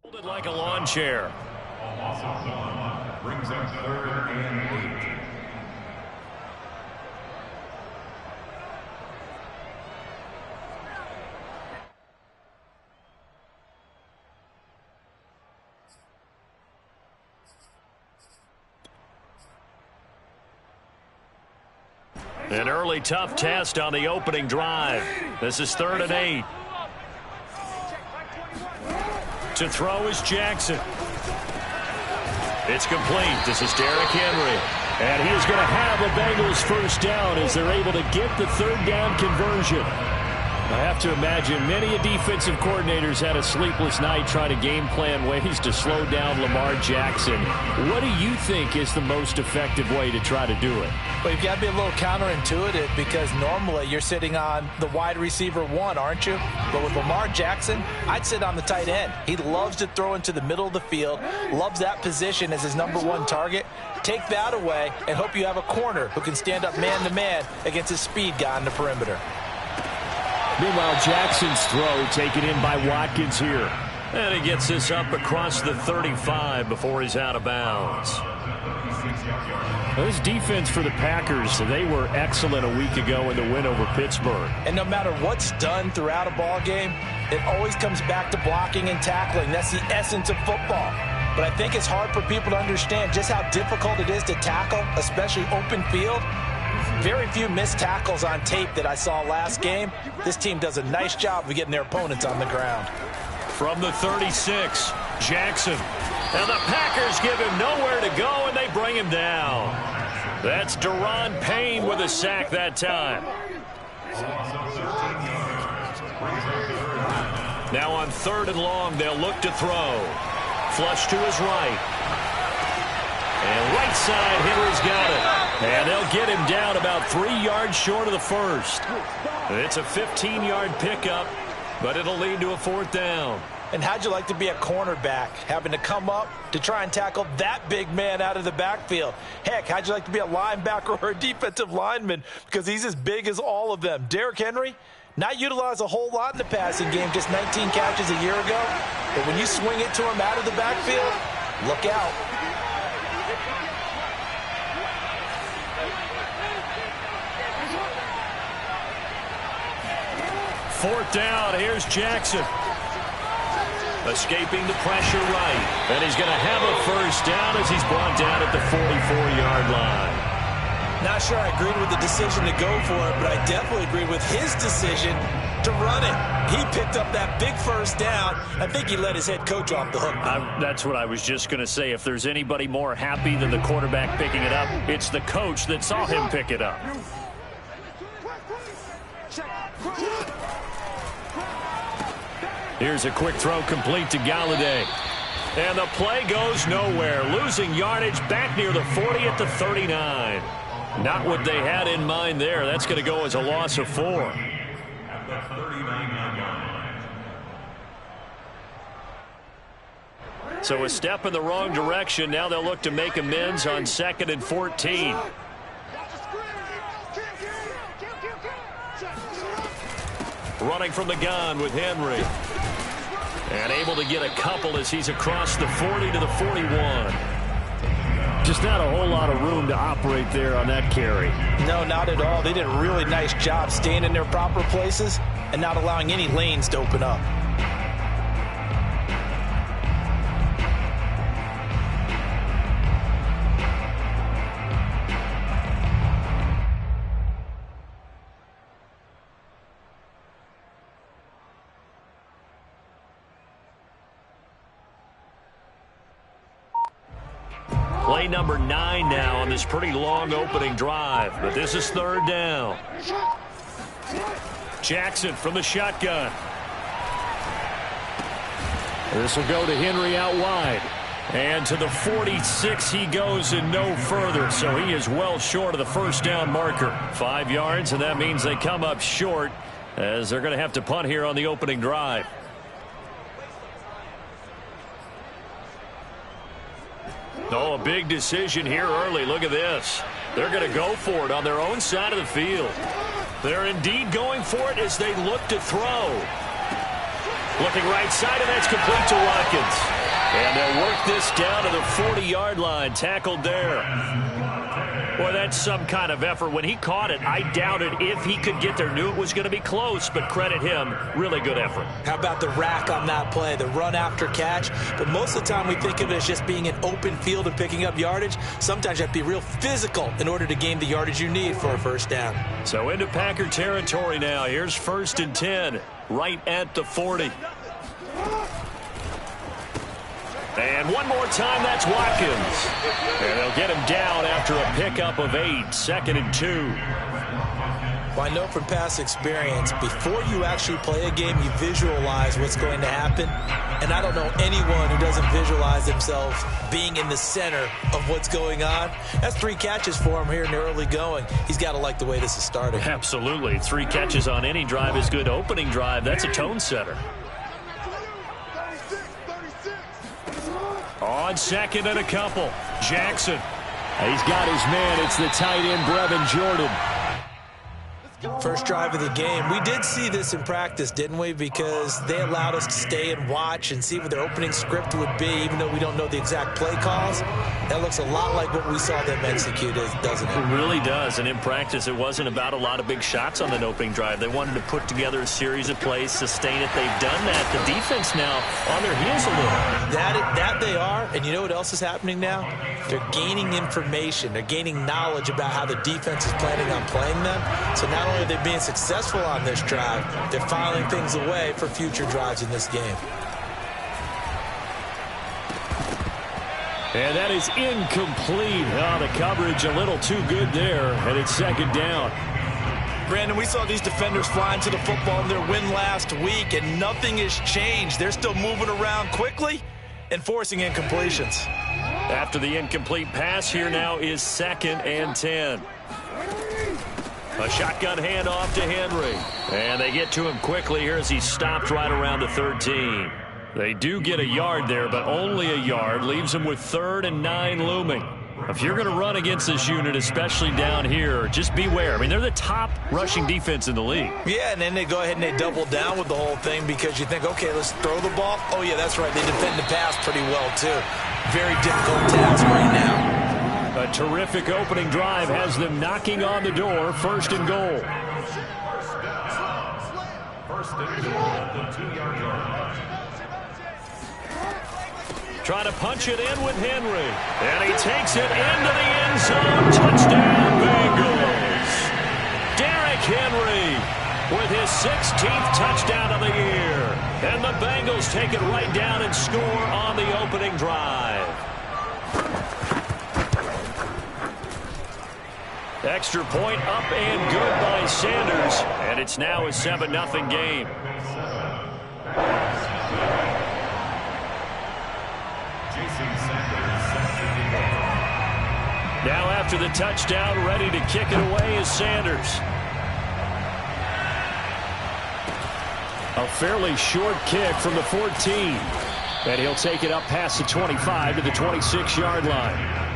Hold it like a lawn chair. Brings up 3rd and 8. An early tough test on the opening drive. This is 3rd and 8. To throw is Jackson. It's complete. This is Derrick Henry. And he is going to have the Bengals first down as they're able to get the 3rd down conversion. I have to imagine many defensive coordinators had a sleepless night trying to game plan ways to slow down Lamar Jackson. What do you think is the most effective way to try to do it? Well, you've got to be a little counterintuitive because normally you're sitting on the wide receiver 1, aren't you? But with Lamar Jackson, I'd sit on the tight end. He loves to throw into the middle of the field, loves that position as his #1 target. Take that away and hope you have a corner who can stand up man-to-man against a speed guy on the perimeter. Meanwhile, Jackson's throw taken in by Watkins here. And he gets this up across the 35 before he's out of bounds. This defense for the Packers, they were excellent a week ago in the win over Pittsburgh. And no matter what's done throughout a ball game, it always comes back to blocking and tackling. That's the essence of football. But I think it's hard for people to understand just how difficult it is to tackle, especially open field. Very few missed tackles on tape that I saw last game. This team does a nice job of getting their opponents on the ground. From the 36, Jackson. And the Packers give him nowhere to go, and they bring him down. That's Daron Payne with a sack that time. Now on 3rd and long, they'll look to throw. Flush to his right. And right side, Henry's got it. And they'll get him down about 3 yards short of the first. It's a 15-yard pickup, but it'll lead to a 4th down. And how'd you like to be a cornerback, having to come up to try and tackle that big man out of the backfield? Heck, how'd you like to be a linebacker or a defensive lineman because he's as big as all of them? Derrick Henry, not utilized a whole lot in the passing game, just 19 catches a year ago. But when you swing it to him out of the backfield, look out. Fourth down, here's Jackson. Escaping the pressure right. And he's going to have a first down as he's brought down at the 44-yard line. Not sure I agreed with the decision to go for it, but I definitely agreed with his decision to run it. He picked up that big first down. I think he let his head coach off the hook. That's what I was just going to say. If there's anybody more happy than the quarterback picking it up, it's the coach that saw him pick it up. Here's a quick throw complete to Galladay. And the play goes nowhere. Losing yardage back near the 40 at the 39. Not what they had in mind there. That's going to go as a loss of 4. So a step in the wrong direction. Now they'll look to make amends on 2nd and 14. Running from the gun with Henry. And able to get a couple as he's across the 40 to the 41. Just not a whole lot of room to operate there on that carry. No, not at all. They did a really nice job staying in their proper places and not allowing any lanes to open up. Play number 9 now on this pretty long opening drive. But this is 3rd down. Jackson from the shotgun. This will go to Henry out wide. And to the 46 he goes and no further. So he is well short of the first down marker. 5 yards, and that means they come up short as they're going to have to punt here on the opening drive. Oh, a big decision here early. Look at this. They're going to go for it on their own side of the field. They're indeed going for it as they look to throw. Looking right side, and that's complete to Watkins. And they'll work this down to the 40-yard line. Tackled there. Boy, that's some kind of effort. When he caught it, I doubted if he could get there. Knew it was going to be close, but credit him. Really good effort. How about the rack on that play, the run after catch? But most of the time we think of it as just being an open field and picking up yardage. Sometimes you have to be real physical in order to gain the yardage you need for a first down. So into Packer territory now. Here's 1st and 10, right at the 40. And one more time, that's Watkins. And they'll get him down after a pickup of 8, 2nd and 2. Well, I know from past experience, before you actually play a game, you visualize what's going to happen. And I don't know anyone who doesn't visualize themselves being in the center of what's going on. That's 3 catches for him here in the early going. He's got to like the way this is starting. Absolutely. 3 catches on any drive is good. Opening drive, that's a tone setter. On 2nd and a couple, Jackson. He's got his man. It's the tight end, Brevin Jordan. First drive of the game. We did see this in practice, didn't we? Because they allowed us to stay and watch and see what their opening script would be, even though we don't know the exact play calls. That looks a lot like what we saw them execute, doesn't it? It really does. And in practice, it wasn't about a lot of big shots on the opening drive. They wanted to put together a series of plays, sustain it. They've done that. The defense now on their heels a little. That they are. And you know what else is happening now? They're gaining information. They're gaining knowledge about how the defense is planning on playing them. So not only are they being successful on this drive, they're filing things away for future drives in this game. And that is incomplete. Oh, the coverage a little too good there, and it's 2nd down. Brandon, we saw these defenders flying to the football in their win last week, and nothing has changed. They're still moving around quickly and forcing incompletions. After the incomplete pass, here now is 2nd and 10. A shotgun handoff to Henry. And they get to him quickly here as he stopped right around the 13. They do get a yard there, but only a yard. Leaves them with 3rd and 9 looming. If you're going to run against this unit, especially down here, just beware. I mean, they're the top rushing defense in the league. Yeah, and then they go ahead and they double down with the whole thing because you think, okay, let's throw the ball. Oh, yeah, that's right. They defend the pass pretty well, too. Very difficult task right now. A terrific opening drive has them knocking on the door. 1st and goal. First and goal at the 2-yard line. Trying to punch it in with Henry. And he takes it into the end zone. Touchdown, Bengals. Derrick Henry with his 16th touchdown of the year. And the Bengals take it right down and score on the opening drive. Extra point up and good by Sanders. And it's now a 7-0 game. Now after the touchdown, ready to kick it away is Sanders. A fairly short kick from the 14. And he'll take it up past the 25 to the 26-yard line.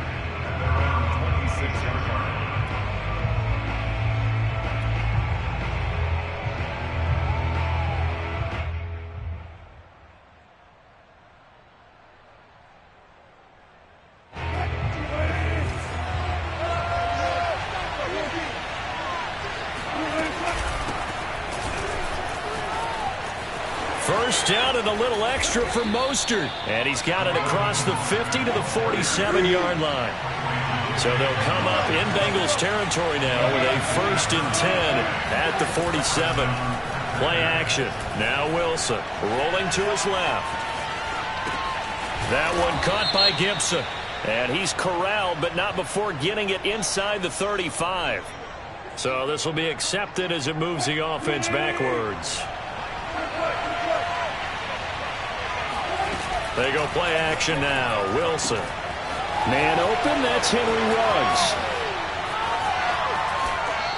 First down and a little extra for Mostert. And he's got it across the 50 to the 47-yard line. So they'll come up in Bengals territory now with a 1st and 10 at the 47. Play action. Now Wilson rolling to his left. That one caught by Gibson. And he's corralled, but not before getting it inside the 35. So this will be accepted as it moves the offense backwards. They go play action now. Wilson. Man open, that's Henry Ruggs.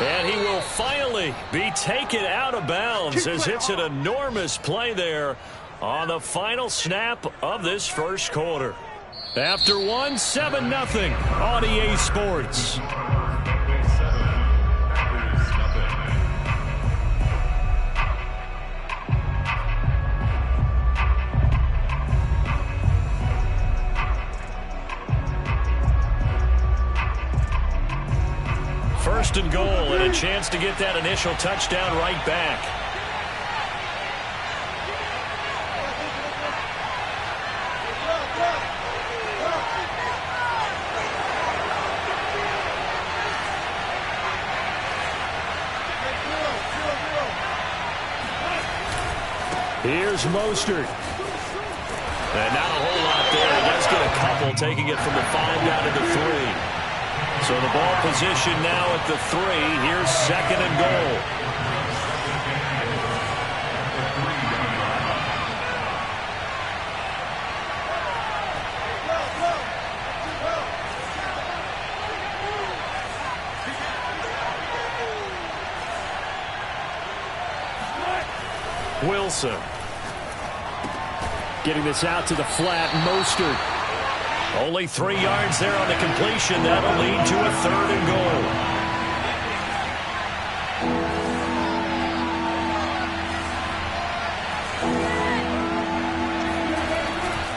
And he will finally be taken out of bounds as it's an enormous play there on the final snap of this first quarter. After one, 7-0 on EA Sports. First and goal, and a chance to get that initial touchdown right back. Here's Mostert. And not a whole lot there. He does get a couple, taking it from the 5 down to the 3. So the ball position now at the 3. Here's second and goal. Wilson. Getting this out to the flat. Mostert. Only 3 yards there on the completion. That'll lead to a third and goal.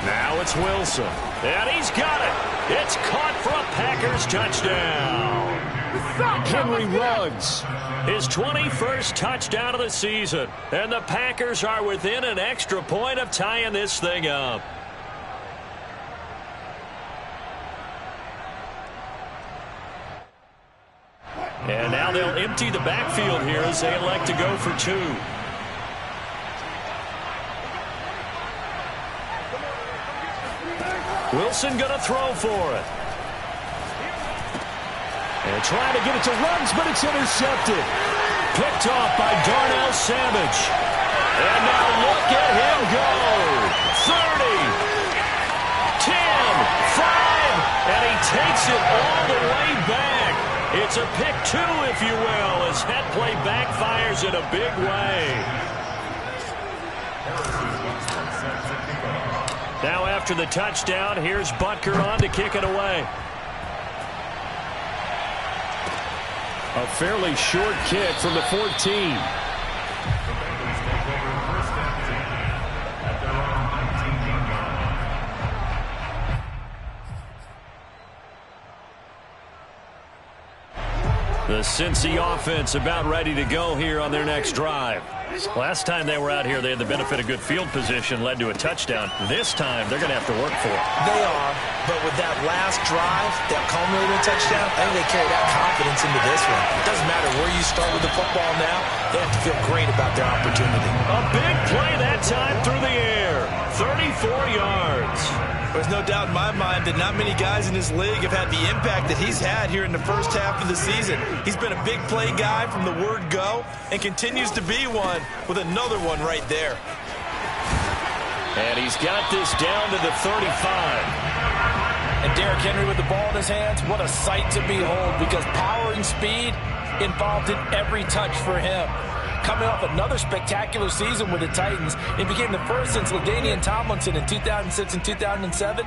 Now it's Wilson. And he's got it. It's caught for a Packers touchdown. Henry Ruggs. His 21st touchdown of the season. And the Packers are within an extra point of tying this thing up. And now they'll empty the backfield here as they elect to go for 2. Wilson going to throw for it. And trying to get it to Ruggs, but it's intercepted. Picked off by Darnell Savage. And now look at him go. 30, 10, 5, and he takes it all the way back. It's a pick 2, if you will, as that play backfires in a big way. Now after the touchdown, here's Butker on to kick it away. A fairly short kick from the 14. The Cincy offense about ready to go here on their next drive. Last time they were out here, they had the benefit of good field position, led to a touchdown. This time, they're going to have to work for it. They are, but with that last drive, that culminating touchdown, I think they carry that confidence into this one. It doesn't matter where you start with the football now, they have to feel great about their opportunity. A big play that time through the air. 34 yards. There's no doubt in my mind that not many guys in this league have had the impact that he's had here in the first half of the season. He's been a big play guy from the word go and continues to be one with another one right there. And he's got this down to the 35. And Derrick Henry with the ball in his hands, what a sight to behold, because power and speed involved in every touch for him. Coming off another spectacular season with the Titans, he became the first since LaDainian Tomlinson in 2006 and 2007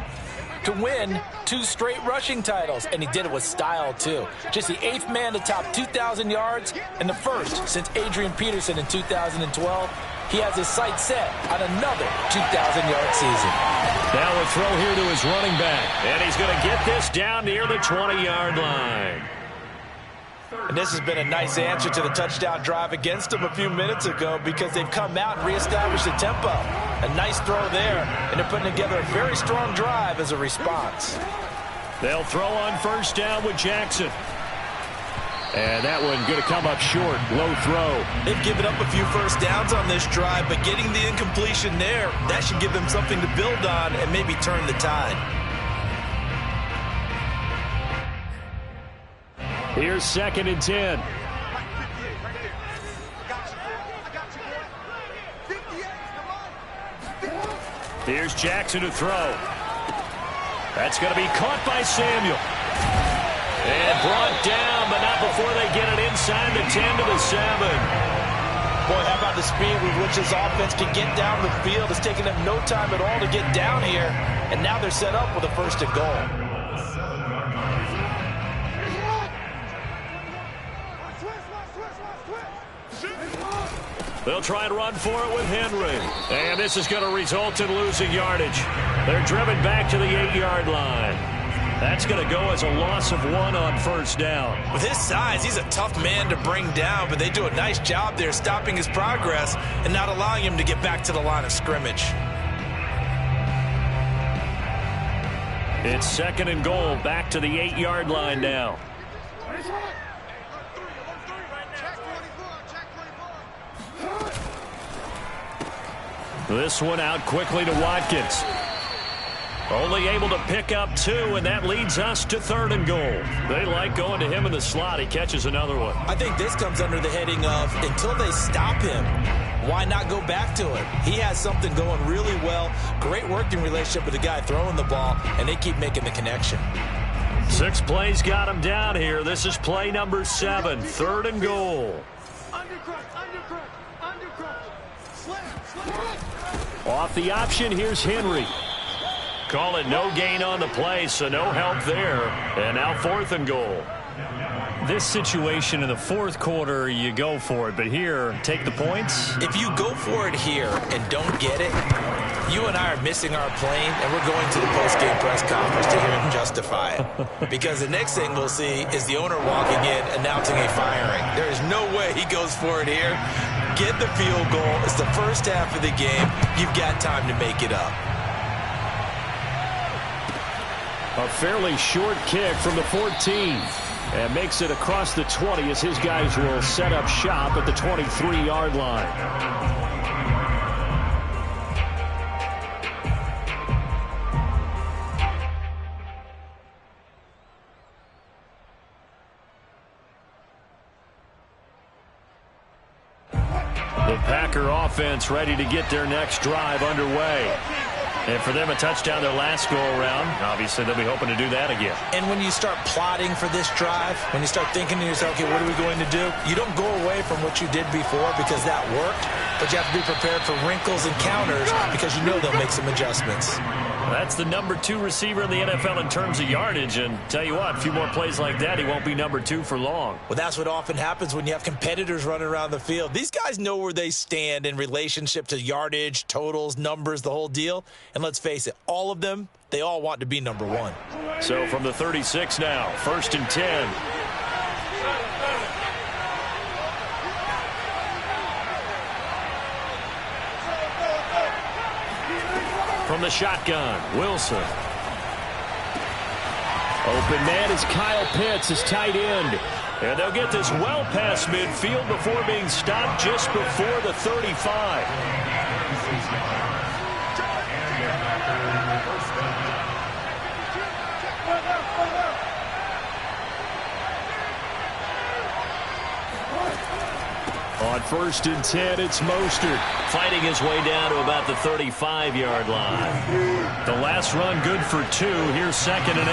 to win 2 straight rushing titles, and he did it with style too. Just the 8th man to top 2,000 yards and the first since Adrian Peterson in 2012. He has his sights set on another 2,000-yard season. Now a throw here to his running back, and he's going to get this down near the 20-yard line. And this has been a nice answer to the touchdown drive against them a few minutes ago, because they've come out and reestablished the tempo. A nice throw there, and they're putting together a very strong drive as a response. They'll throw on first down with Jackson. And that one going to come up short. Low throw. They've given up a few first downs on this drive, but getting the incompletion there, that should give them something to build on and maybe turn the tide. Here's second and 10. Here's Jackson to throw. That's going to be caught by Samuel. And brought down, but not before they get it inside the 10 to the 7. Boy, how about the speed with which this offense can get down the field? It's taken them no time at all to get down here, and now they're set up with a first and goal. They'll try and run for it with Henry. And this is going to result in losing yardage. They're driven back to the 8-yard line. That's going to go as a loss of 1 on first down. With his size, he's a tough man to bring down, but they do a nice job there stopping his progress and not allowing him to get back to the line of scrimmage. It's 2nd and goal, back to the 8-yard line now. This one out quickly to Watkins. Only able to pick up 2, and that leads us to 3rd and goal. They like going to him in the slot. He catches another one. I think this comes under the heading of until they stop him, why not go back to him? He has something going really well. Great working relationship with the guy throwing the ball, and they keep making the connection. 6 plays got him down here. This is play number 7, 3rd and goal. Off the option, here's Henry. Call it no gain on the play, so no help there. And now 4th and goal. This situation in the 4th quarter, you go for it. But here, take the points. If you go for it here and don't get it, you and I are missing our plane, and we're going to the post-game press conference to hear him justify it. Because the next thing we'll see is the owner walking in announcing a firing. There is no way he goes for it here. Get the field goal. It's the first half of the game. You've got time to make it up. A fairly short kick from the 14. And makes it across the 20 as his guys will set up shop at the 23-yard line. The Packer offense ready to get their next drive underway. And for them, a touchdown their last go-around. Obviously, they'll be hoping to do that again. And when you start plotting for this drive, when you start thinking to yourself, okay, what are we going to do? You don't go away from what you did before because that worked, but you have to be prepared for wrinkles and counters because you know they'll make some adjustments. That's the number 2 receiver in the NFL in terms of yardage. And tell you what, a few more plays like that, he won't be number 2 for long. Well, that's what often happens when you have competitors running around the field. These guys know where they stand in relationship to yardage, totals, numbers, the whole deal. And let's face it, all of them, they all want to be number 1. So from the 36 now, 1st and 10. From the shotgun, Wilson. Open man is Kyle Pitts, his tight end. And they'll get this well past midfield before being stopped just before the 35. On 1st and 10, it's Mostert fighting his way down to about the 35-yard line. The last run good for 2. Here's 2nd and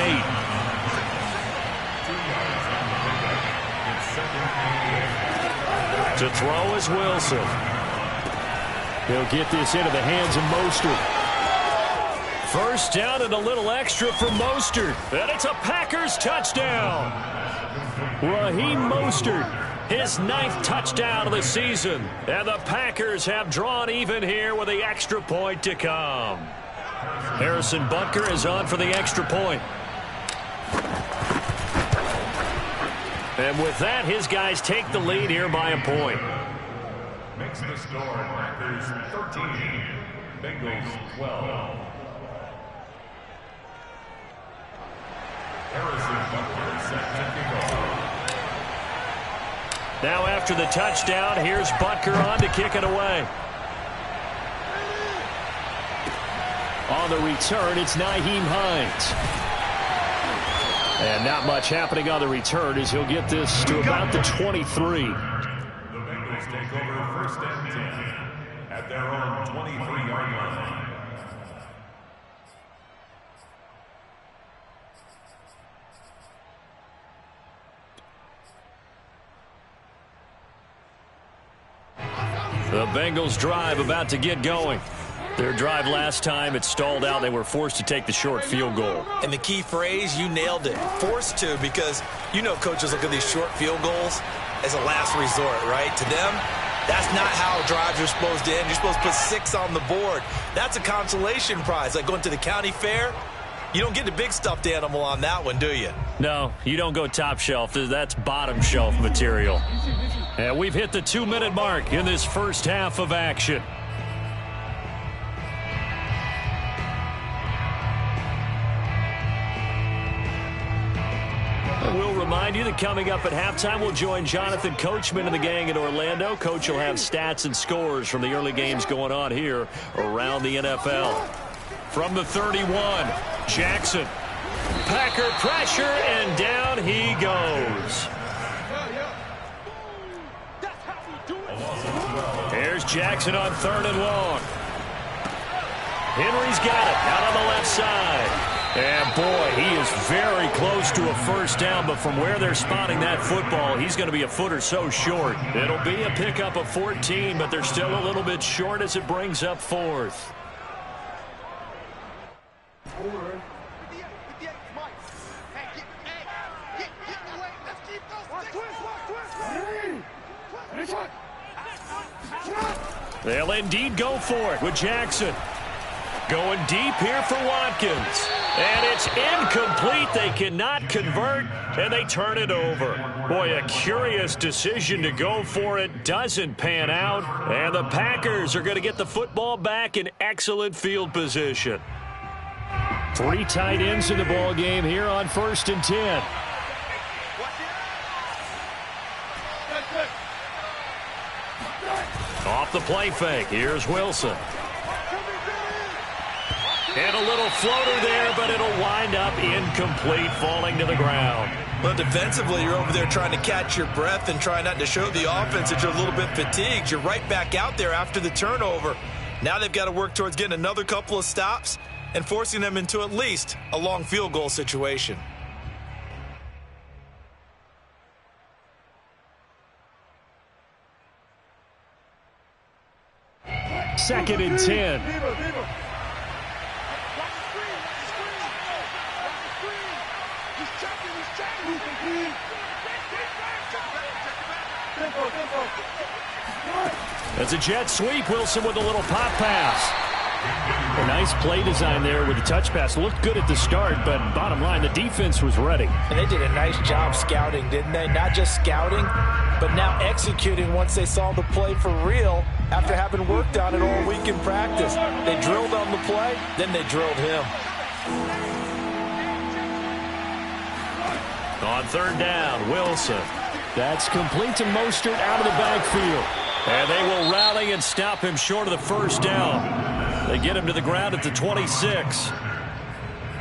8. To throw is Wilson. He'll get this into the hands of Mostert. First down and a little extra for Mostert. And it's a Packers touchdown. Raheem Mostert, his 9th touchdown of the season. And the Packers have drawn even here with the extra point to come. Harrison Butker is on for the extra point. And with that, his guys take the lead here by a point. Makes the score Packers 13, Bengals 12. Harrison Butker set to kick off. Now after the touchdown, here's Butker on to kick it away. On the return, it's Nyheim Hines. And not much happening on the return as he'll get this to about the 23. The Bengals take over 1st and 10 at their own 23-yard line. The Bengals drive about to get going. Their drive last time, it stalled out. They were forced to take the short field goal. And the key phrase, you nailed it. Forced to, because you know coaches look at these short field goals as a last resort, right? To them, that's not how drives are supposed to end. You're supposed to put 6 on the board. That's a consolation prize. Like going to the county fair, You don't get the big stuffed animal on that one, do you? No, you don't go top shelf. That's bottom shelf material. And we've hit the 2-minute mark in this first half of action. We'll remind you that coming up at halftime, we'll join Jonathan Coachman and the gang in Orlando. Coach will have stats and scores from the early games going on here around the NFL. From the 31, Jackson. Packer pressure, and down he goes. Here's Jackson on 3rd and long. Henry's got it out on the left side. And, boy, he is very close to a first down, but from where they're spotting that football, he's going to be a foot or so short. It'll be a pickup of 14, but they're still a little bit short as it brings up 4th. They'll indeed go for it with Jackson. Going deep here for Watkins. And it's incomplete. They cannot convert, and they turn it over. Boy, a curious decision to go for it. Doesn't pan out. And the Packers are going to get the football back in excellent field position. 3 tight ends in the ball game here on 1st and 10. Off the play fake. Here's Wilson. And a little floater there, but it'll wind up incomplete, falling to the ground. Well, defensively, you're over there trying to catch your breath and try not to show the offense that you're a little bit fatigued. You're right back out there after the turnover. Now they've got to work towards getting another couple of stops and forcing them into at least a long field goal situation. Second and 10. That's a jet sweep. Wilson with a little pop pass. A nice play design there with the touch pass. Looked good at the start, but bottom line, the defense was ready. And they did a nice job scouting, didn't they? Not just scouting, but now executing once they saw the play for real after having worked on it all week in practice. They drilled on the play, then they drilled him. On 3rd down, Wilson. That's complete to Mostert out of the backfield. And they will rally and stop him short of the first down. They get him to the ground at the 26.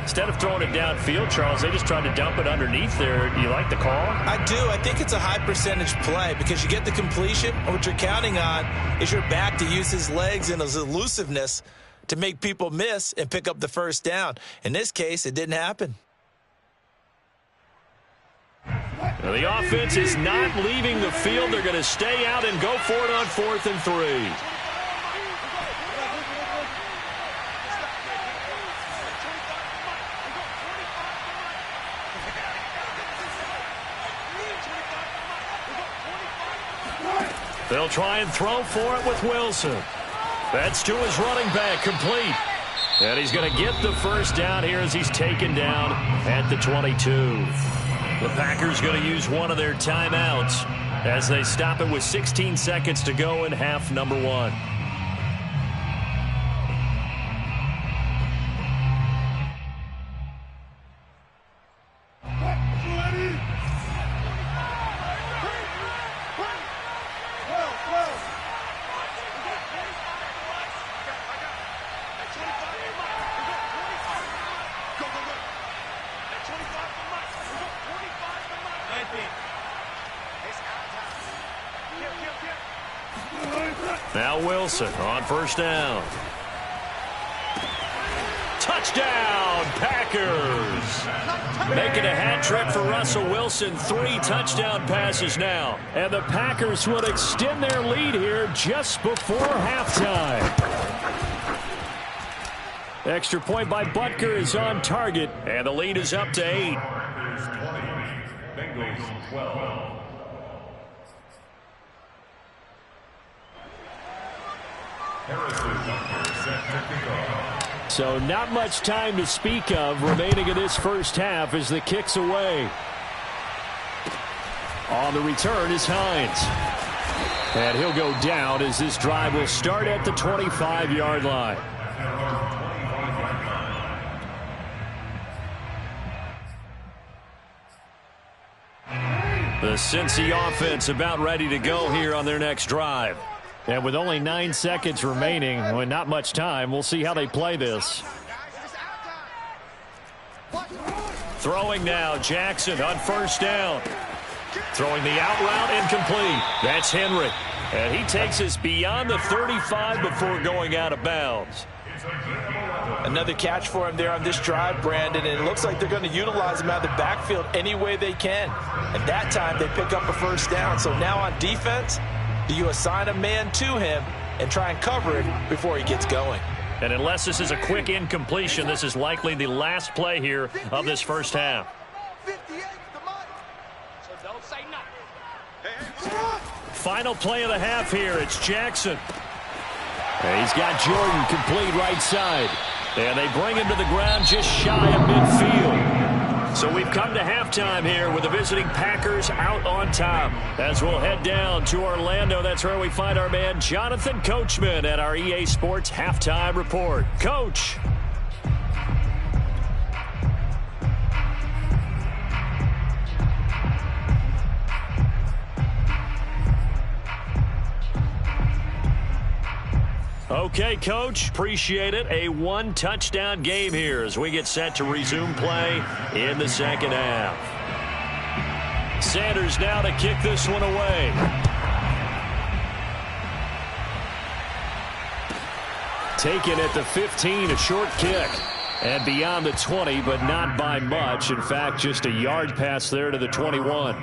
Instead of throwing it downfield, Charles, they just tried to dump it underneath there. Do you like the call? I do. I think it's a high percentage play because you get the completion, and what you're counting on is your back to use his legs and his elusiveness to make people miss and pick up the first down. In this case, it didn't happen. Now the offense is not leaving the field. They're going to stay out and go for it on 4th and 3. They'll try and throw for it with Wilson. That's to his running back, complete. And he's going to get the first down here as he's taken down at the 22. The Packers going to use one of their timeouts as they stop it with 16 seconds to go in half number 1. Now Wilson on 1st down. Touchdown, Packers. Making a hat trick for Russell Wilson. 3 touchdown passes now. And the Packers will extend their lead here just before halftime. Extra point by Butker is on target. And the lead is up to 8. Packers 20, Bengals 12. So not much time to speak of remaining in this first half as the kick's away. On the return is Hines. And he'll go down as this drive will start at the 25-yard line. The Cincy offense about ready to go here on their next drive. And with only 9 seconds remaining, with not much time, we'll see how they play this. Throwing now, Jackson on first down. Throwing the out route, incomplete. That's Henry. And he takes us beyond the 35 before going out of bounds. Another catch for him there on this drive, Brandon, and it looks like they're going to utilize him out of the backfield any way they can. And that time they pick up a first down. So now on defense, do you assign a man to him and try and cover it before he gets going? And unless this is a quick incompletion, this is likely the last play here of this first half. Final play of the half here. It's Jackson. And he's got Jordan complete right side. And they bring him to the ground just shy of midfield. So we've come to halftime here with the visiting Packers out on top. As we'll head down to Orlando, that's where we find our man Jonathan Coachman at our EA Sports Halftime Report. Coach. Okay, Coach, appreciate it. A one-touchdown game here as we get set to resume play in the second half. Sanders now to kick this one away. Taken at the 15, a short kick. And beyond the 20, but not by much. In fact, just a yard pass there to the 21.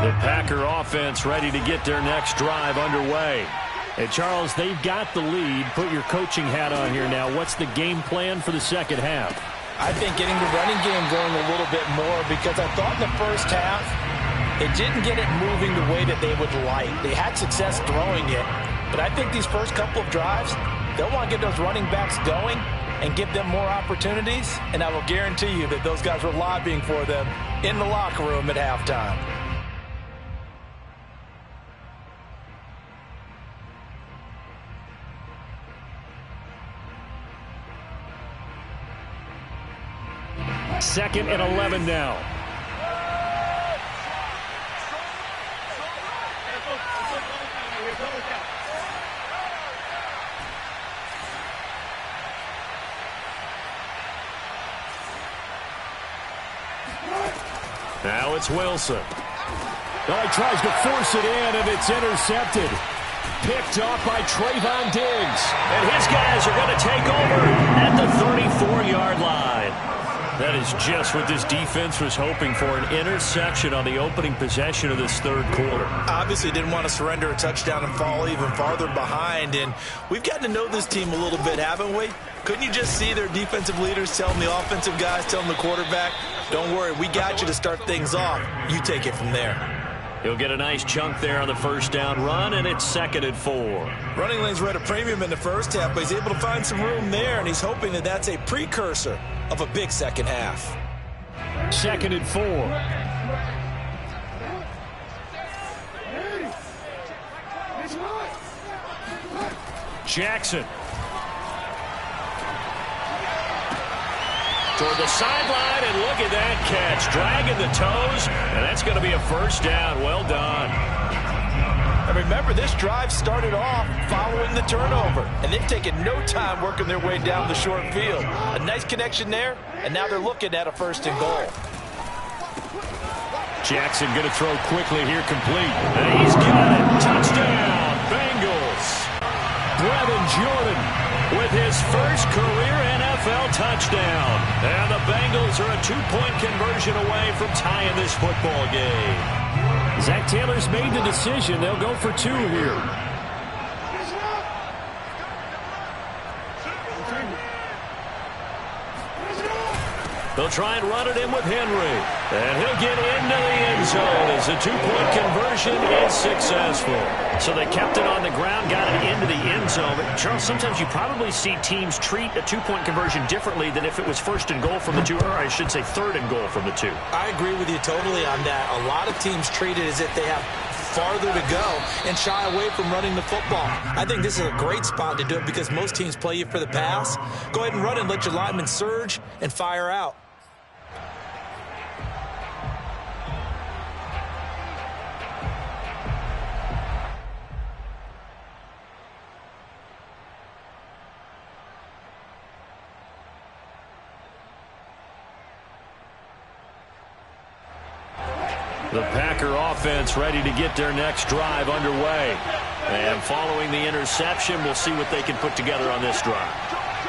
The Packer offense ready to get their next drive underway. And, Charles, they've got the lead. Put your coaching hat on here now. What's the game plan for the second half? I think getting the running game going a little bit more because I thought in the first half they didn't get it moving the way that they would like. They had success throwing it, but I think these first couple of drives, they'll want to get those running backs going and give them more opportunities, and I will guarantee you that those guys were lobbying for them in the locker room at halftime. Second and 11 now. Now it's Wilson. Oh, he tries to force it in, and it's intercepted. Picked off by Trayvon Diggs. And his guys are going to take over at the 34-yard line. That is just what this defense was hoping for, an interception on the opening possession of this third quarter. Obviously didn't want to surrender a touchdown and fall even farther behind, and we've gotten to know this team a little bit, haven't we? Couldn't you just see their defensive leaders telling the offensive guys, telling the quarterback, don't worry, we got you to start things off. You take it from there. He'll get a nice chunk there on the first down run, and it's 2nd and 4. Running lanes were at a premium in the first half, but he's able to find some room there, and he's hoping that that's a precursor of a big second half. 2nd and 4. Jackson. Toward the sideline, and look at that catch. Dragging the toes, and that's going to be a first down. Well done. And remember, this drive started off following the turnover, and they've taken no time working their way down the short field. A nice connection there, and now they're looking at a 1st and goal. Jackson going to throw quickly here, complete. And he's got it. Touchdown, Bengals. Brevin Jordan with his first career NFL touchdown. And the Bengals are a 2-point conversion away from tying this football game. Zach Taylor's made the decision. They'll go for 2 here. They'll try and run it in with Henry. And he'll get into the end zone as the two-point conversion is successful. So they kept it on the ground, got it into the end zone. But Charles, sometimes you probably see teams treat a two-point conversion differently than if it was first and goal from the two, or I should say third and goal from the two. I agree with you totally on that. A lot of teams treat it as if they have farther to go and shy away from running the football. I think this is a great spot to do it because most teams play you for the pass. Go ahead and run and let your linemen surge and fire out. The Packer offense ready to get their next drive underway. And following the interception, we'll see what they can put together on this drive.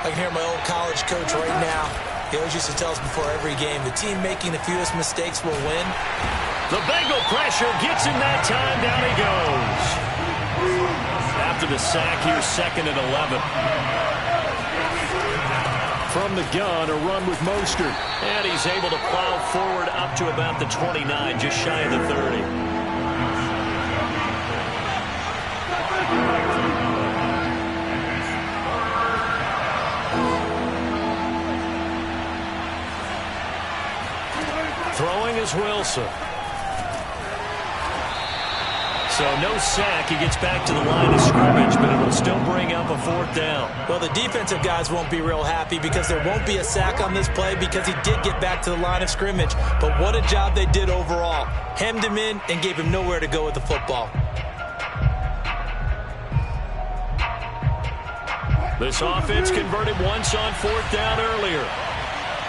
I can hear my old college coach right now. He always used to tell us before every game, the team making the fewest mistakes will win. The Bengal pressure gets him that time. Down he goes. After the sack, here's 2nd and 11. From the gun, a run with Mostert. And he's able to plow forward up to about the 29, just shy of the 30. Throwing is Wilson. So no sack. He gets back to the line of scrimmage, but it'll still bring up a 4th down. Well, the defensive guys won't be real happy because there won't be a sack on this play because he did get back to the line of scrimmage. But what a job they did overall. Hemmed him in and gave him nowhere to go with the football. This offense converted once on 4th down earlier.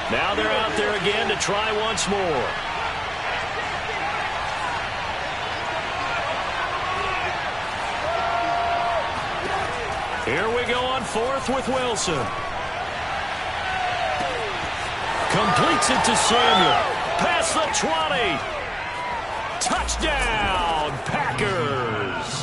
Now they're out there again to try once more. Here we go on 4th with Wilson. Completes it to Samuel. Past the 20. Touchdown, Packers.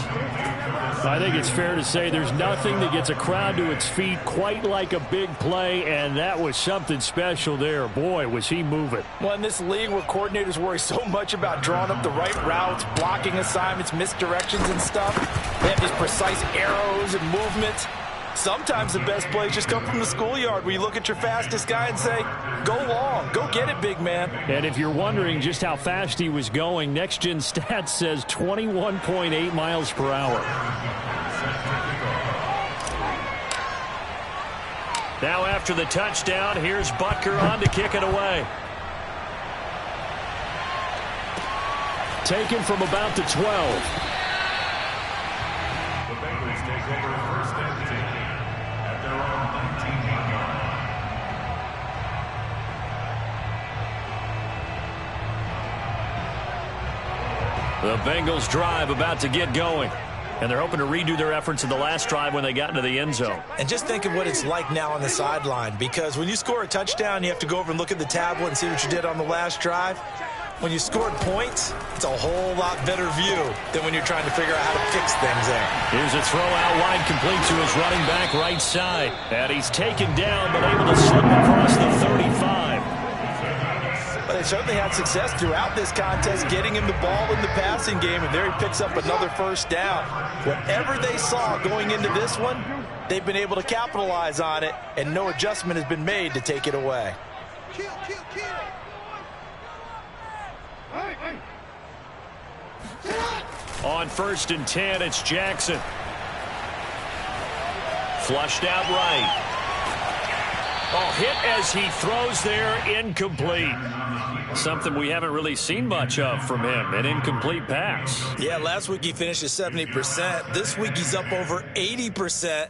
I think it's fair to say there's nothing that gets a crowd to its feet quite like a big play, and that was something special there. Boy, was he moving. Well, in this league where coordinators worry so much about drawing up the right routes, blocking assignments, misdirections and stuff, they have these precise arrows and movements. Sometimes the best plays just come from the schoolyard where you look at your fastest guy and say, go long, go get it, big man. And if you're wondering just how fast he was going, Next Gen Stats says 21.8 miles per hour. Now after the touchdown, here's Butker on to kick it away. Taken from about the 12. The Bengals take over 1st and 10 at their own 19-yard line. The Bengals drive about to get going. And they're hoping to redo their efforts in the last drive when they got into the end zone. And just think of what it's like now on the sideline, because when you score a touchdown, you have to go over and look at the tablet and see what you did on the last drive. When you scored points, it's a whole lot better view than when you're trying to figure out how to fix things there. Here's a throw out wide, complete to his running back right side. And he's taken down, but able to slip across the 35. But they certainly had success throughout this contest, getting him the ball in the passing game, and there he picks up another 1st down. Whatever they saw going into this one, they've been able to capitalize on it, and no adjustment has been made to take it away. On 1st and 10, it's Jackson. Flushed out right. Oh, hit as he throws there, incomplete. Something we haven't really seen much of from him, an incomplete pass. Yeah, last week he finished at 70%. This week he's up over 80%.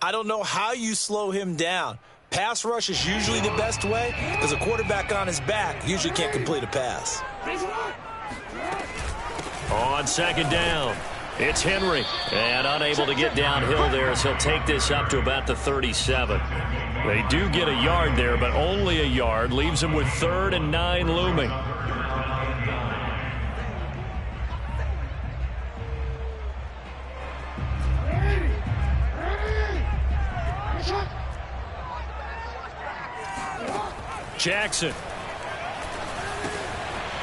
I don't know how you slow him down. Pass rush is usually the best way because a quarterback on his back usually can't complete a pass. On 2nd down, it's Henry. And unable to get downhill there as he'll take this up to about the 37. They do get a yard there, but only a yard. Leaves them with 3rd and 9 looming. Jackson.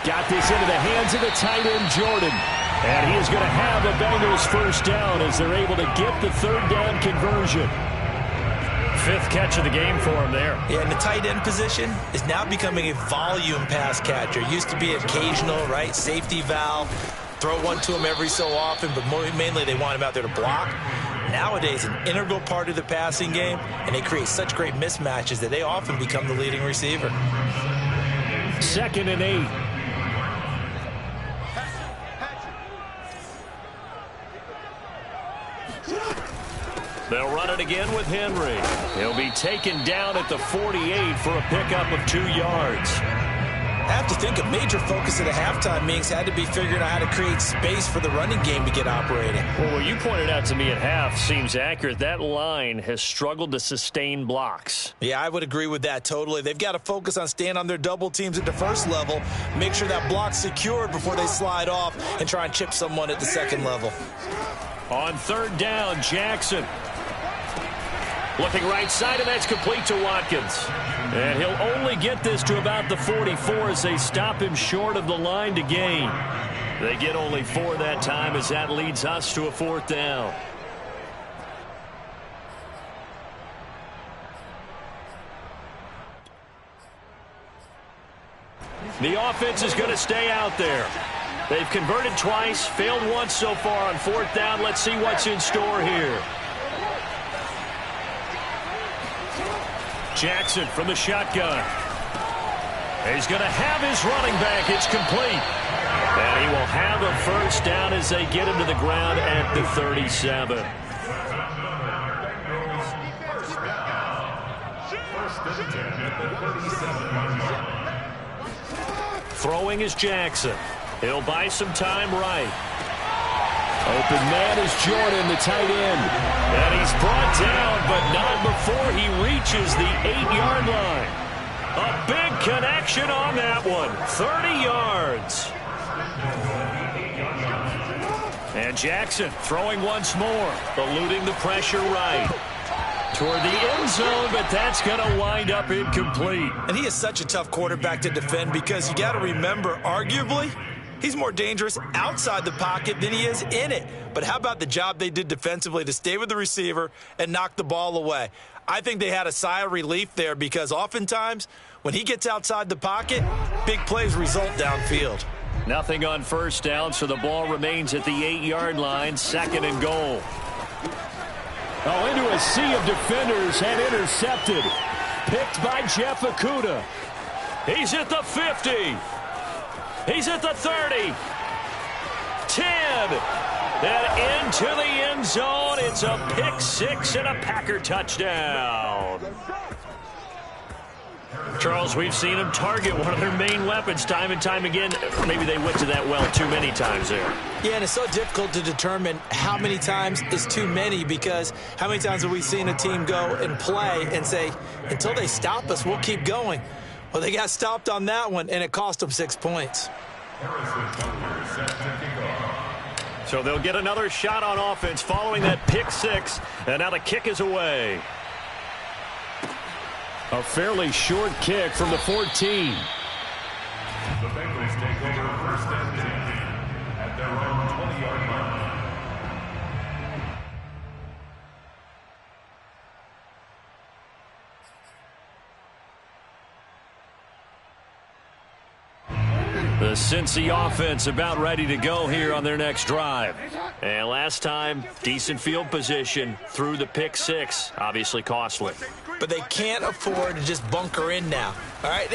Got this into the hands of the tight end, Jordan. And he is going to have the Bengals first down as they're able to get the third down conversion. 5th catch of the game for him there. Yeah, and the tight end position is now becoming a volume pass catcher. Used to be occasional, right? Safety valve. Throw one to him every so often, but mainly they want him out there to block. Nowadays, an integral part of the passing game, and they create such great mismatches that they often become the leading receiver. 2nd and 8. They'll run it again with Henry. He'll be taken down at the 48 for a pickup of 2 yards. I have to think a major focus of the halftime meetings had to be figuring out how to create space for the running game to get operating. Well, what you pointed out to me at half seems accurate. That line has struggled to sustain blocks. Yeah, I would agree with that totally. They've got to focus on staying on their double teams at the first level, make sure that block's secured before they slide off and try and chip someone at the second level. On 3rd down, Jackson. Looking right side, and that's complete to Watkins. And he'll only get this to about the 44 as they stop him short of the line to gain. They get only 4 that time as that leads us to a 4th down. The offense is going to stay out there. They've converted twice, failed once so far on 4th down. Let's see what's in store here. Jackson from the shotgun. He's going to have his running back. It's complete. And he will have a first down as they get him to the ground at the 37. Throwing is Jackson. He'll buy some time right. Open man is Jordan, the tight end. And he's brought down, but not before he reaches the 8-yard line. A big connection on that one. 30 yards. And Jackson throwing once more, eluding the pressure right. Toward the end zone, but that's going to wind up incomplete. And he is such a tough quarterback to defend because you got to remember, arguably, he's more dangerous outside the pocket than he is in it. But how about the job they did defensively to stay with the receiver and knock the ball away? I think they had a sigh of relief there because oftentimes when he gets outside the pocket, big plays result downfield. Nothing on first down, so the ball remains at the 8-yard line, 2nd and goal. Oh, into a sea of defenders and intercepted. Picked by Jeff Okudah. He's at the 50. He's at the 30. 10. And into the end zone. It's a pick 6 and a Packer touchdown. Charles, we've seen them target one of their main weapons time and time again. Maybe they went to that well too many times there. Yeah, and it's so difficult to determine how many times is too many because how many times have we seen a team go and play and say, until they stop us, we'll keep going. Well, they got stopped on that one, and it cost them 6 points. So they'll get another shot on offense following that pick 6, and now the kick is away. A fairly short kick from the 14. The Bengals take over 1st and 10 at their own 20-yard line. The Cincy offense about ready to go here on their next drive. And last time, decent field position through the pick 6. Obviously costly. But they can't afford to just bunker in now. All right,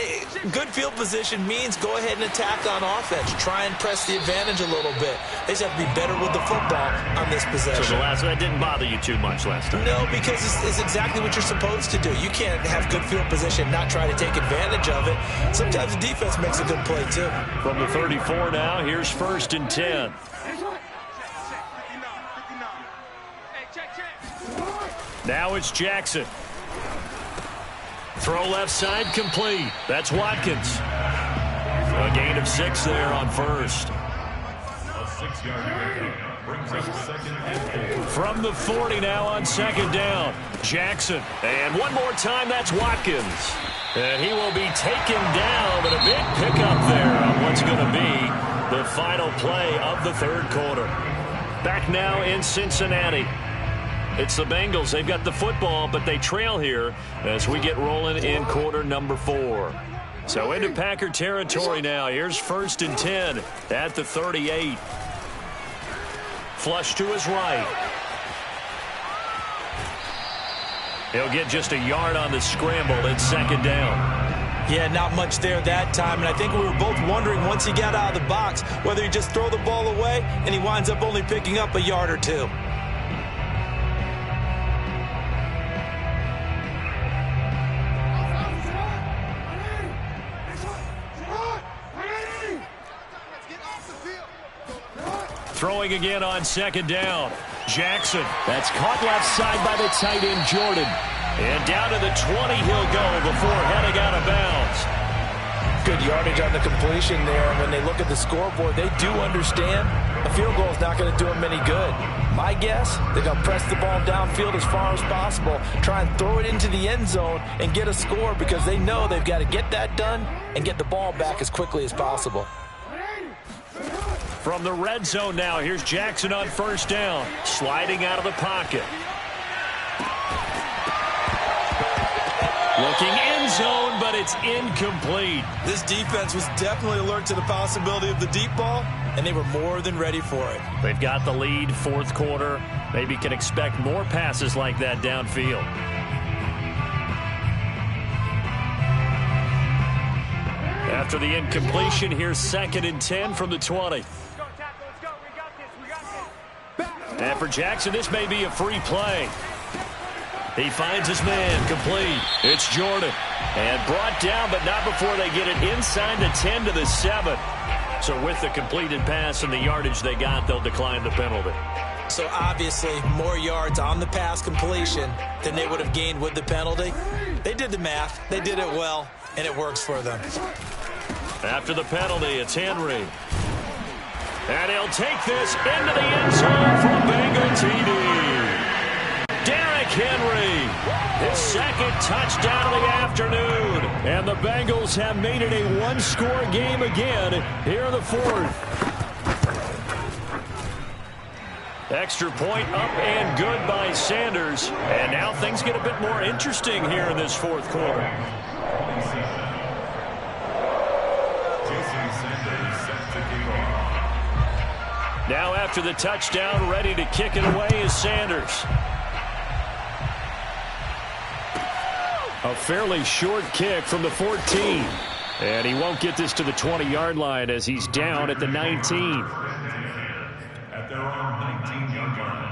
good field position means go ahead and attack on offense. Try and press the advantage a little bit. They just have to be better with the football on this possession. So that didn't bother you too much last time? No, because it's exactly what you're supposed to do. You can't have good field position and not try to take advantage of it. Sometimes the defense makes a good play, too. From the 34 now, here's 1st and 10. Now it's Jackson. Throw left side complete. That's Watkins. A gain of 6 there on 1st. 6-yard pickup brings up second and 4. From the 40 now on second down. Jackson. And one more time, that's Watkins. And he will be taken down, but a big pickup there on what's going to be the final play of the third quarter. Back now in Cincinnati. It's the Bengals. They've got the football, but they trail here as we get rolling in quarter number 4. So into Packer territory now. Here's 1st and 10 at the 38. Flush to his right. He'll get just a yard on the scramble at second down. Yeah, not much there that time, and I think we were both wondering once he got out of the box whether he just throw the ball away and he winds up only picking up a yard or two. Throwing again on second down. Jackson. That's caught left side by the tight end, Jordan. And down to the 20 he'll go before heading out of bounds. Good yardage on the completion there. And when they look at the scoreboard, they do understand a field goal is not going to do them any good. My guess, they're going to press the ball downfield as far as possible, try and throw it into the end zone and get a score because they know they've got to get that done and get the ball back as quickly as possible. From the red zone now, here's Jackson on first down. Sliding out of the pocket. Looking end zone, but it's incomplete. This defense was definitely alert to the possibility of the deep ball, and they were more than ready for it. They've got the lead, fourth quarter. Maybe can expect more passes like that downfield. After the incompletion, here's 2nd and 10 from the 20. And for Jackson, this may be a free play. He finds his man, complete. It's Jordan. And brought down, but not before they get it inside the 10 to the 7. So with the completed pass and the yardage they got, they'll decline the penalty. So obviously, more yards on the pass completion than they would have gained with the penalty. They did the math. They did it well, and it works for them. After the penalty, it's Henry. And he'll take this into the end zone for a Bengal TD. Derrick Henry, his second touchdown of the afternoon. And the Bengals have made it a one-score game again here in the fourth. Extra point up and good by Sanders. And now things get a bit more interesting here in this fourth quarter. Now after the touchdown, ready to kick it away is Sanders. A fairly short kick from the 14. And he won't get this to the 20-yard line as he's down at the 19. At their own 19-yard line.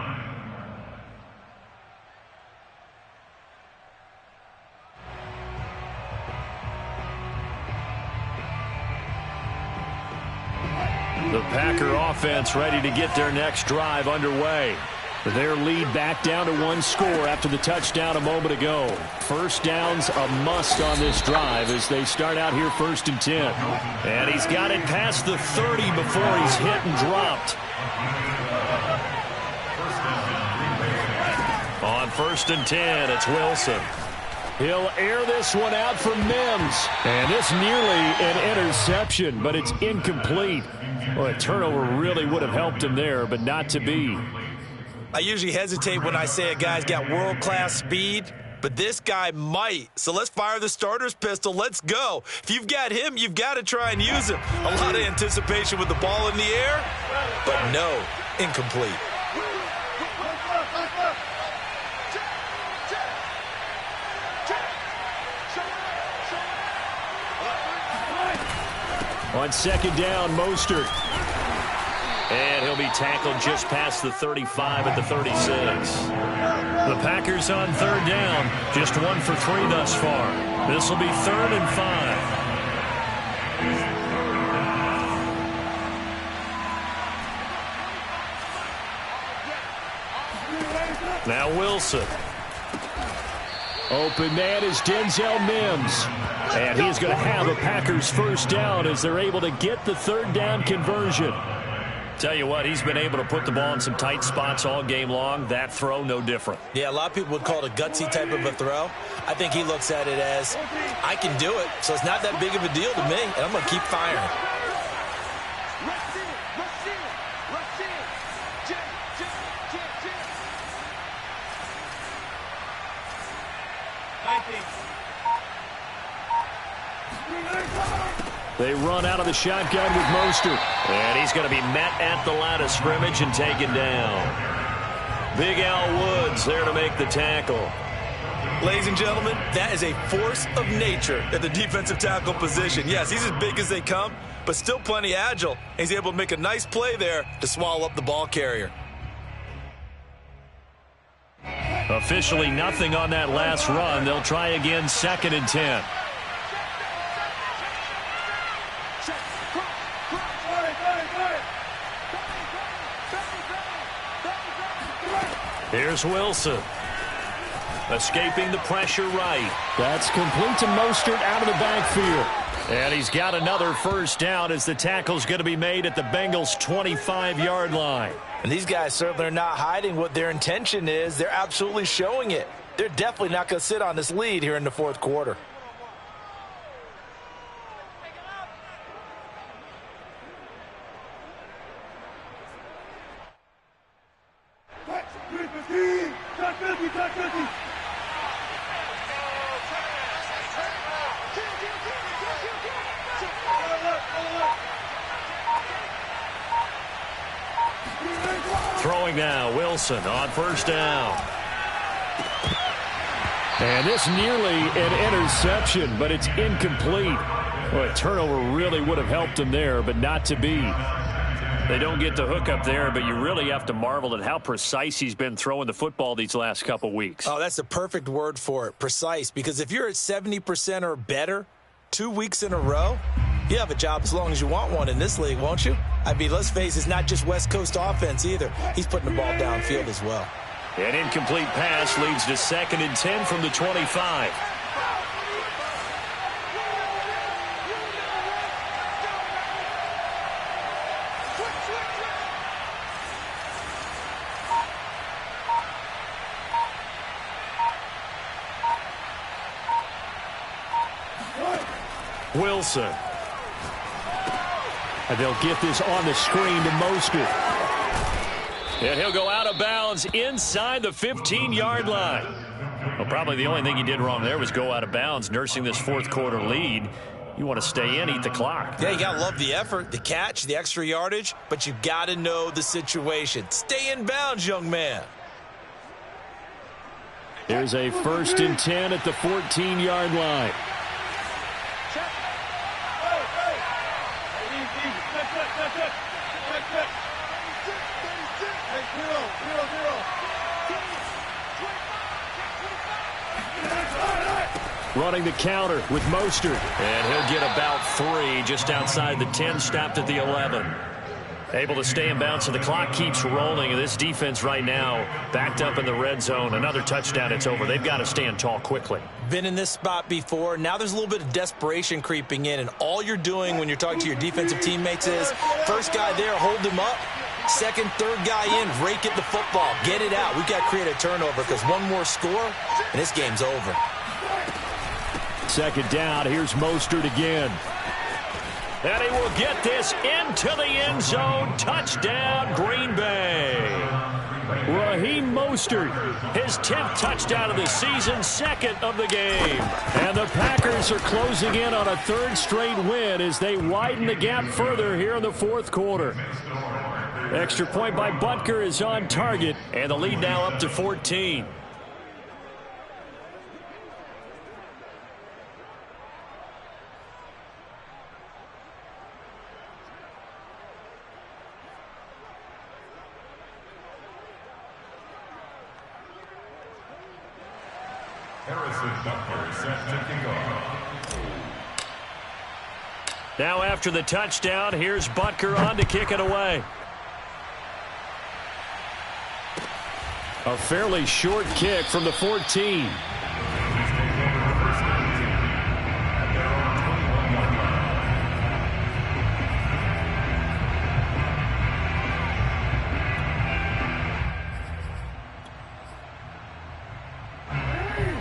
The Packer offense ready to get their next drive underway. Their lead back down to one score after the touchdown a moment ago. First down's a must on this drive as they start out here 1st and 10. And he's got it past the 30 before he's hit and dropped. On 1st and 10, it's Wilson. He'll air this one out for Mims. And this nearly an interception, but it's incomplete. Well, a turnover really would have helped him there, but not to be. I usually hesitate when I say a guy's got world-class speed, but this guy might. So let's fire the starter's pistol. Let's go. If you've got him, you've got to try and use him. A lot of anticipation with the ball in the air, but no, incomplete. On second down, Mostert. And he'll be tackled just past the 35 at the 36. The Packers on third down. Just 1 for 3 thus far. This will be 3rd and 5. Now Wilson. Open man is Denzel Mims. And he's going to have a Packers first down as they're able to get the third down conversion. Tell you what, he's been able to put the ball in some tight spots all game long. That throw, no different. Yeah, a lot of people would call it a gutsy type of a throw. I think he looks at it as, I can do it, so it's not that big of a deal to me, and I'm going to keep firing. They run out of the shotgun with Mostert. And he's going to be met at the line of scrimmage and taken down. Big Al Woods there to make the tackle. Ladies and gentlemen, that is a force of nature at the defensive tackle position. Yes, he's as big as they come, but still plenty agile. He's able to make a nice play there to swallow up the ball carrier. Officially nothing on that last run. They'll try again, 2nd and 10. Here's Wilson. Escaping the pressure right. That's complete to Mostert out of the backfield. And he's got another first down as the tackle's going to be made at the Bengals' 25-yard line. And these guys certainly are not hiding what their intention is. They're absolutely showing it. They're definitely not going to sit on this lead here in the fourth quarter. Throwing now, Wilson on first down. And this nearly an interception, but it's incomplete. Well, a turnover really would have helped him there, but not to be. They don't get the hook up there, but you really have to marvel at how precise he's been throwing the football these last couple weeks. Oh, that's the perfect word for it, precise, because if you're at 70% or better 2 weeks in a row, you have a job as long as you want one in this league, won't you? I mean, let's face it, it's not just West Coast offense either. He's putting the ball downfield as well. An incomplete pass leads to 2nd and 10 from the 25. Wilson. And they'll get this on the screen to Mostert. And he'll go out of bounds inside the 15-yard line. Well, probably the only thing he did wrong there was go out of bounds, nursing this fourth quarter lead. You want to stay in, eat the clock. Yeah, you got to love the effort, the catch, the extra yardage, but you got to know the situation. Stay in bounds, young man. Here's a 1st and 10 at the 14-yard line. Running the counter with Mostert. And he'll get about 3 just outside the 10, stopped at the 11. Able to stay in bounds, so the clock keeps rolling. And this defense right now backed up in the red zone. Another touchdown, it's over. They've got to stand tall quickly. Been in this spot before. Now there's a little bit of desperation creeping in. And all you're doing when you're talking to your defensive teammates is, first guy there, hold him up. Second, third guy in, rake at the football. Get it out. We've got to create a turnover because one more score, and this game's over. 2nd down. Here's Mostert again. And he will get this into the end zone. Touchdown, Green Bay. Raheem Mostert, his 10th touchdown of the season, 2nd of the game. And the Packers are closing in on a 3rd straight win as they widen the gap further here in the fourth quarter. Extra point by Butker is on target, and the lead now up to 14. Now after the touchdown, here's Butker on to kick it away. A fairly short kick from the 14.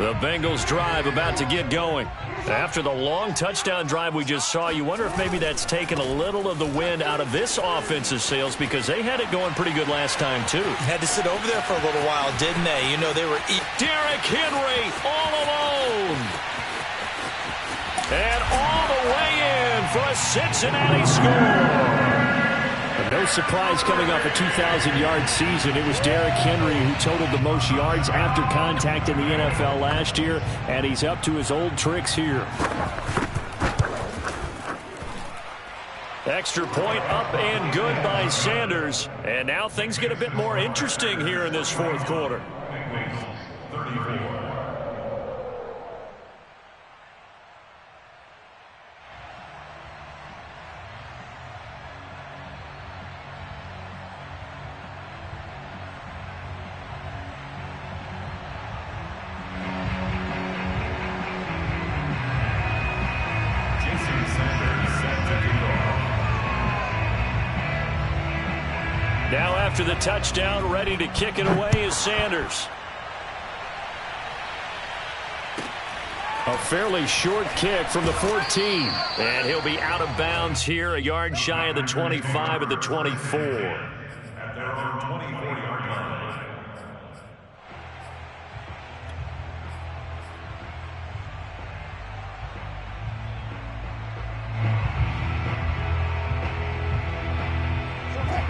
The Bengals drive about to get going. After the long touchdown drive we just saw, you wonder if maybe that's taken a little of the wind out of this offense's sails because they had it going pretty good last time, too. Had to sit over there for a little while, didn't they? You know, they were Derrick Henry all alone. And all the way in for a Cincinnati score. No surprise coming off a 2,000-yard season. It was Derrick Henry who totaled the most yards after contact in the NFL last year, and he's up to his old tricks here. Extra point up and good by Sanders. And now things get a bit more interesting here in this fourth quarter. Now after the touchdown, ready to kick it away is Sanders. A fairly short kick from the 14. And he'll be out of bounds here, a yard shy of the 25 at the 24. At their own 24-yard line.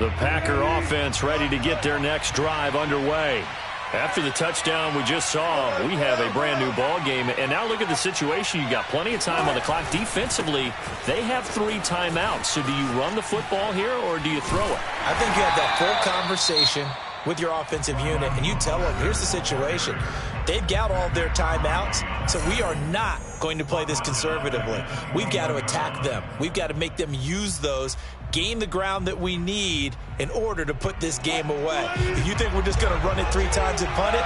The Packer offense ready to get their next drive underway. After the touchdown we just saw, we have a brand new ball game. And now look at the situation. You got plenty of time on the clock. Defensively, they have 3 timeouts. So do you run the football here or do you throw it? I think you have that full conversation with your offensive unit, and you tell them, here's the situation. They've got all of their timeouts, so we are not going to play this conservatively. We've got to attack them. We've got to make them use those, gain the ground that we need in order to put this game away. If you think we're just going to run it 3 times and punt it,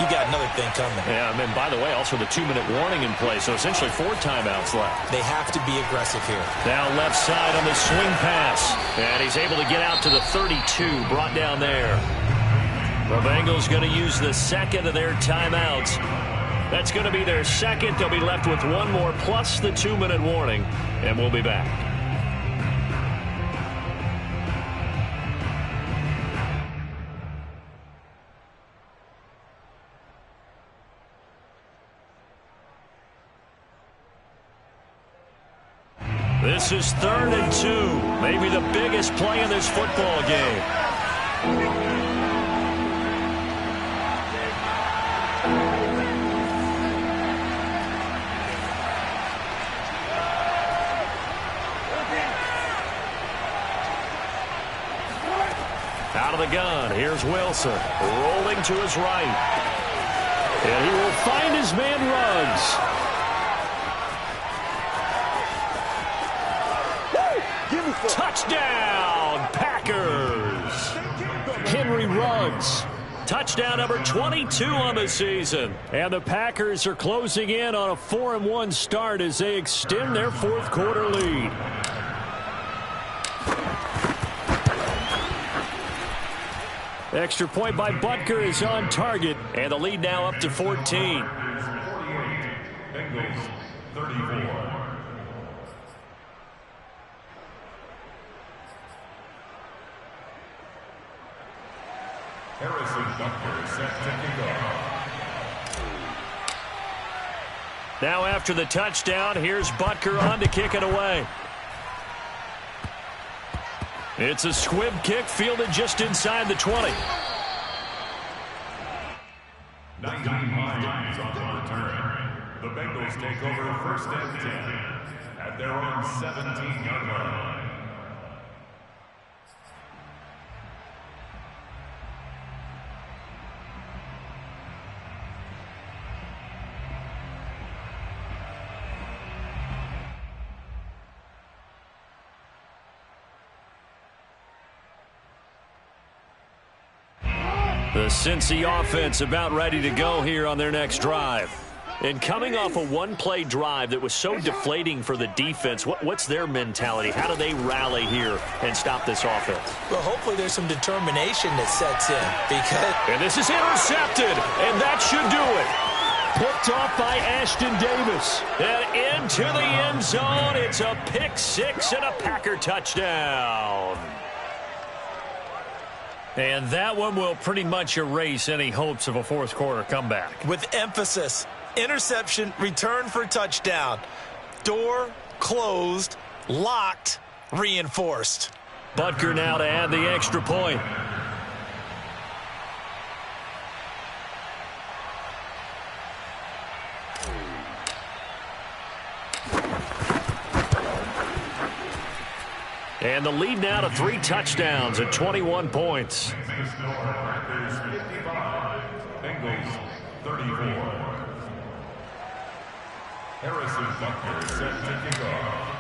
you got another thing coming. Yeah, and then, by the way, also the 2-minute warning in play, so essentially 4 timeouts left. They have to be aggressive here. Now left side on the swing pass, and he's able to get out to the 32, brought down there. The Bengals going to use the second of their timeouts. That's going to be their second. They'll be left with 1 more plus the 2-minute warning, and we'll be back. This is 3rd and 2, maybe the biggest play in this football game. Out of the gun, here's Wilson, rolling to his right. And he will find his man Ruggs. Touchdown, Packers! Henry Ruggs. Touchdown number 22 on the season. And the Packers are closing in on a 4-1 start as they extend their fourth quarter lead. Extra point by Butker is on target, and the lead now up to 14. 48, Bengals 34. Harrison Butker set to kick off. Now after the touchdown, here's Butker on to kick it away. It's a squib kick fielded just inside the 20. 19 miles on the return. The Bengals take over 1st and 10 at their own 17-yard line. The Cincy offense about ready to go here on their next drive. And coming off a 1-play drive that was so deflating for the defense, what's their mentality? How do they rally here and stop this offense? Well, hopefully there's some determination that sets in. And this is intercepted, and that should do it. Picked off by Ashton Davis. And into the end zone. It's a pick six and a Packer touchdown. And that one will pretty much erase any hopes of a fourth quarter comeback. With emphasis, interception, return for touchdown. Door closed, locked, reinforced. Butker now to add the extra point. And the lead now to 3 touchdowns at 21 points. Bengals 34. Harrison Butker set to kick off.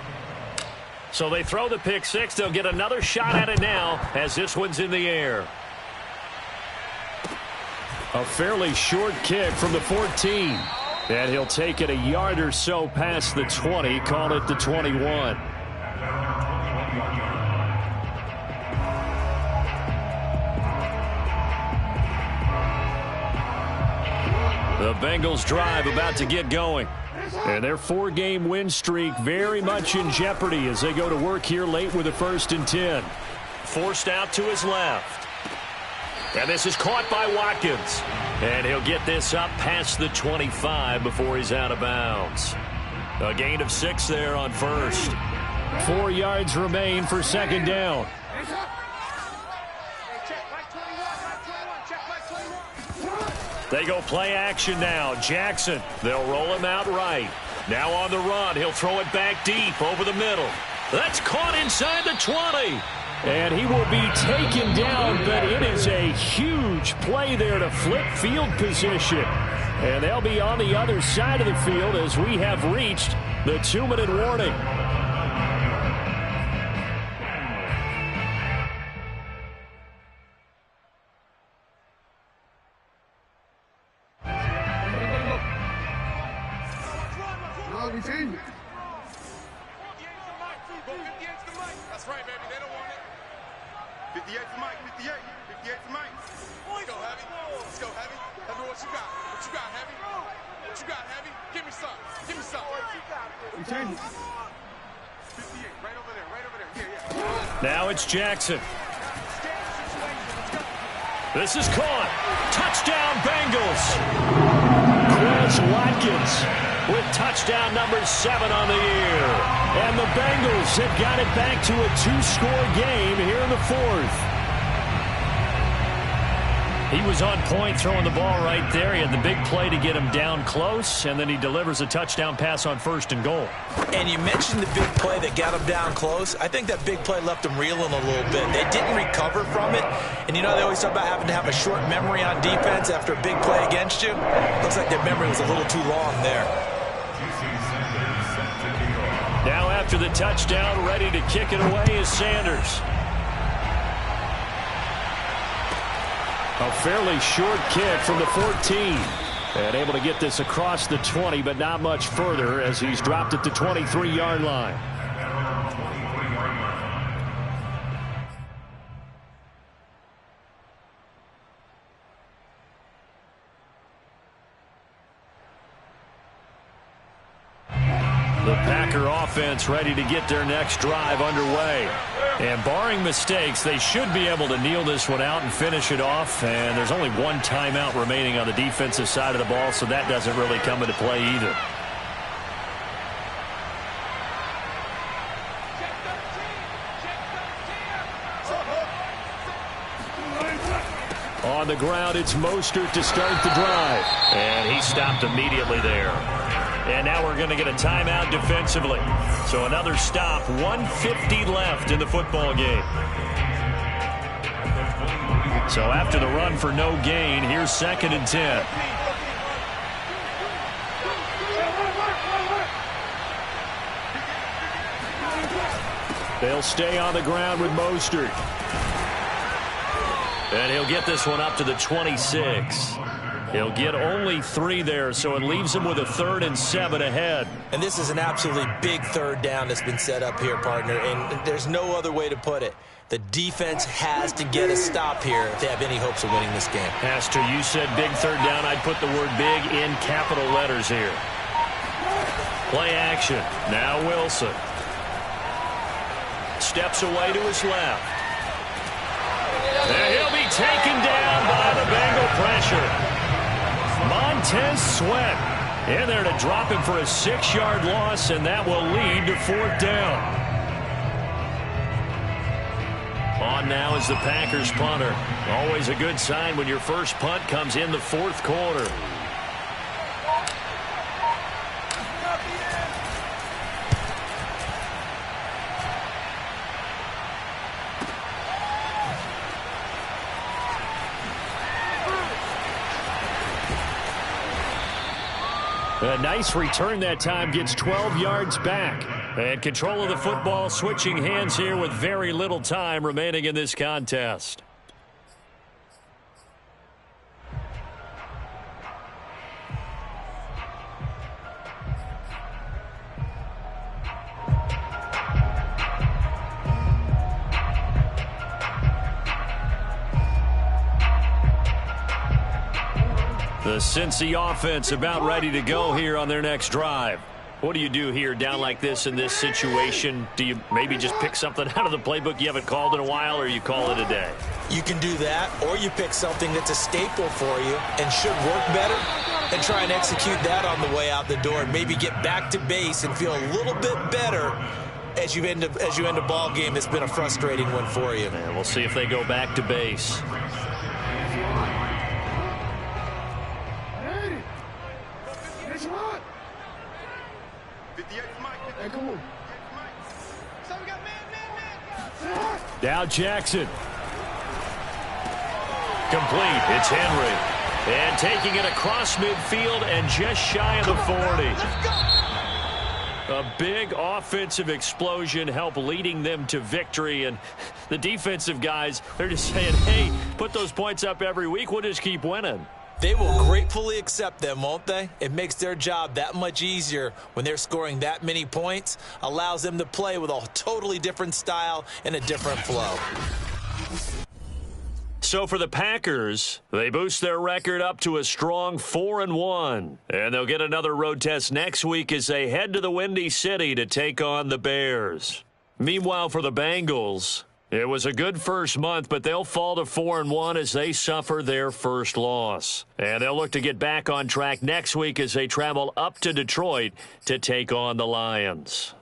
So they throw the pick six. They'll get another shot at it now as this one's in the air. A fairly short kick from the 14. And he'll take it a yard or so past the 20. Call it the 21. The Bengals drive about to get going. And their 4-game win streak very much in jeopardy as they go to work here late with a 1st and 10. Forced out to his left. And this is caught by Watkins. And he'll get this up past the 25 before he's out of bounds. A gain of 6 there on first. 4 yards remain for 2nd down. They go play action now. Jackson, they'll roll him out right. Now on the run, he'll throw it back deep over the middle. That's caught inside the 20. And he will be taken down, but it is a huge play there to flip field position. And they'll be on the other side of the field as we have reached the 2-minute warning. That's right, baby. They don't want it. 58 for Mike. 58. 58 for Mike. Let's go, Heavy. Let's go, Heavy. Heavy, what you got? What you got, Heavy? What you got, Heavy? Give me some. Give me some. What you got? 58. Right over there. Right over there. Yeah. Now it's Jackson. This is caught. Touchdown, Bengals. Quez Watkins with touchdown number 7 on the year. And the Bengals have got it back to a 2-score game here in the 4th. He was on point throwing the ball right there. He had the big play to get him down close, and then he delivers a touchdown pass on 1st and goal. And you mentioned the big play that got him down close. I think that big play left him reeling a little bit. They didn't recover from it. And you know they always talk about having to have a short memory on defense after a big play against you. Looks like their memory was a little too long there. Now after the touchdown, ready to kick it away is Sanders. A fairly short kick from the 14. And able to get this across the 20, but not much further as he's dropped at the 23-yard line. The Packer offense ready to get their next drive underway. And barring mistakes, they should be able to kneel this one out and finish it off. And there's only one timeout remaining on the defensive side of the ball, so that doesn't really come into play either. On the ground, it's Mostert to start the drive. And he stopped immediately there. And now we're going to get a timeout defensively. So another stop, 1:50 left in the football game. So after the run for no gain, here's 2nd and 10. They'll stay on the ground with Mostert. And he'll get this one up to the 26. He'll get only 3 there, so it leaves him with a 3rd and 7 ahead. And this is an absolutely big third down that's been set up here, partner, and there's no other way to put it. The defense has to get a stop here if they have any hopes of winning this game. Pastor, you said big third down. I'd put the word big in capital letters here. Play action. Now Wilson. Steps away to his left. And he'll be taken down by the Bengal pressure. Montez Sweat in there to drop him for a 6-yard loss, and that will lead to 4th down. On now is the Packers punter. Always a good sign when your first punt comes in the 4th quarter. A nice return that time, gets 12 yards back. And control of the football switching hands here with very little time remaining in this contest. The Cincy offense about ready to go here on their next drive. What do you do here down like this in this situation? Do you maybe just pick something out of the playbook you haven't called in a while, or you call it a day? You can do that, or you pick something that's a staple for you and should work better and try and execute that on the way out the door and maybe get back to base and feel a little bit better as you end a ball game that's been a frustrating one for you. And we'll see if they go back to base. Now Jackson. Complete. It's Henry. And taking it across midfield and just shy of the 40. A big offensive explosion helped leading them to victory. And the defensive guys, they're just saying, hey, put those points up every week. We'll just keep winning. They will gratefully accept them, won't they? It makes their job that much easier when they're scoring that many points. Allows them to play with a totally different style and a different flow. So for the Packers, they boost their record up to a strong 4-1. And they'll get another road test next week as they head to the Windy City to take on the Bears. Meanwhile, for the Bengals, it was a good first month, but they'll fall to 4-1 as they suffer their first loss. And they'll look to get back on track next week as they travel up to Detroit to take on the Lions.